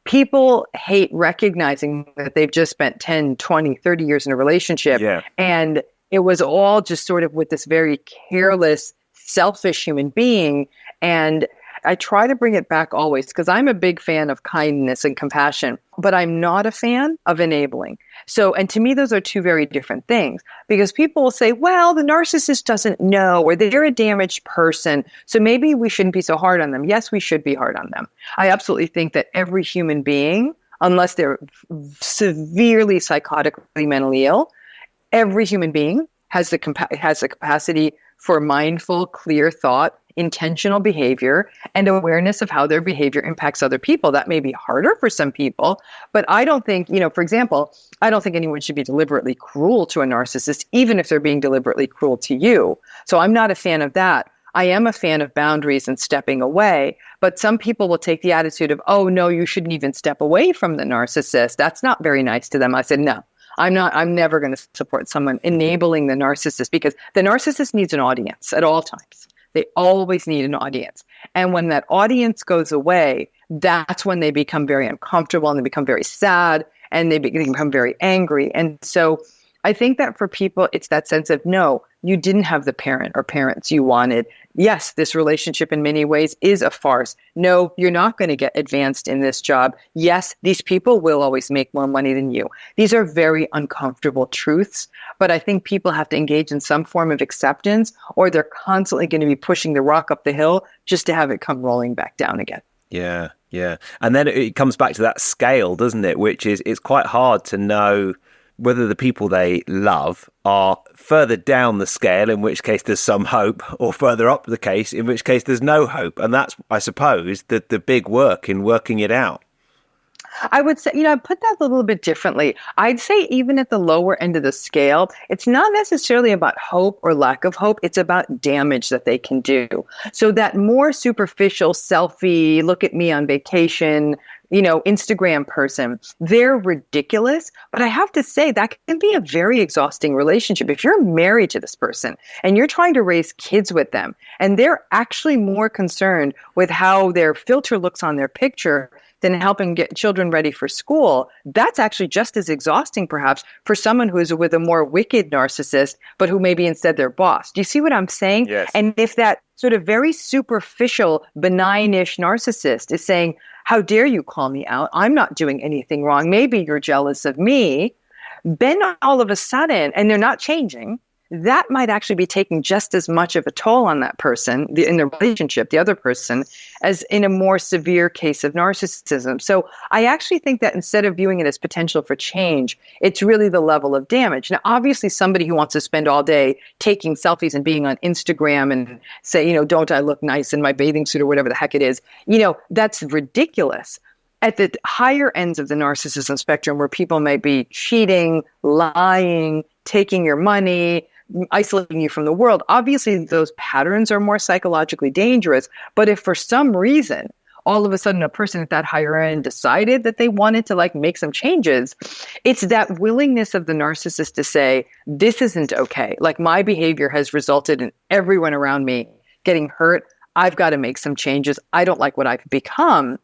People hate recognizing that they've just spent 10, 20, 30 years in a relationship. Yeah. And it was all just sort of with this very careless, selfish human being. And I try to bring it back always because I'm a big fan of kindness and compassion, but I'm not a fan of enabling. So, and to me, those are two very different things because people will say, well, the narcissist doesn't know, or they're a damaged person, so maybe we shouldn't be so hard on them. Yes, we should be hard on them. I absolutely think that every human being, unless they're severely psychotically mentally ill, every human being has the capacity for mindful, clear thought, intentional behavior, and awareness of how their behavior impacts other people. That may be harder for some people, but I don't think, for example, I don't think anyone should be deliberately cruel to a narcissist, even if they're being deliberately cruel to you. So I'm not a fan of that. I am a fan of boundaries and stepping away, but some people will take the attitude of, oh, no, you shouldn't even step away from the narcissist. That's not very nice to them. I said, no. I'm never going to support someone enabling the narcissist because the narcissist needs an audience at all times. They always need an audience. And when that audience goes away, that's when they become very uncomfortable and they become very sad and they become very angry. And so I think that for people, it's that sense of, no, you didn't have the parent or parents you wanted. Yes, this relationship in many ways is a farce. No, you're not going to get advanced in this job. Yes, these people will always make more money than you. These are very uncomfortable truths, but I think people have to engage in some form of acceptance or they're constantly going to be pushing the rock up the hill just to have it come rolling back down again. Yeah, yeah. And then it comes back to that scale, doesn't it? Which is, it's quite hard to know whether the people they love are further down the scale, in which case there's some hope, or further up the case, in which case there's no hope. And that's, I suppose, the big work in working it out. I would say, I put that a little bit differently. I'd say even at the lower end of the scale, it's not necessarily about hope or lack of hope. It's about damage that they can do. So that more superficial selfie, look at me on vacation, Instagram person, they're ridiculous. But I have to say that can be a very exhausting relationship. If you're married to this person and you're trying to raise kids with them, and they're actually more concerned with how their filter looks on their picture than helping get children ready for school, that's actually just as exhausting, perhaps, for someone who is with a more wicked narcissist, but who may be instead their boss. Do you see what I'm saying? Yes. And if that sort of very superficial, benign-ish narcissist is saying, how dare you call me out? I'm not doing anything wrong. Maybe you're jealous of me. Then all of a sudden, and they're not changing, that might actually be taking just as much of a toll on that person in the relationship, the other person, as in a more severe case of narcissism. So I actually think that instead of viewing it as potential for change, it's really the level of damage. Now, obviously, somebody who wants to spend all day taking selfies and being on Instagram and say, don't I look nice in my bathing suit or whatever the heck it is, that's ridiculous. At the higher ends of the narcissism spectrum, where people might be cheating, lying, taking your money, isolating you from the world, obviously those patterns are more psychologically dangerous. But if for some reason, all of a sudden a person at that higher end decided that they wanted to make some changes, it's that willingness of the narcissist to say, this isn't okay. My behavior has resulted in everyone around me getting hurt. I've got to make some changes. I don't like what I've become.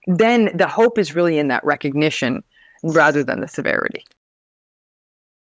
Then the hope is really in that recognition rather than the severity.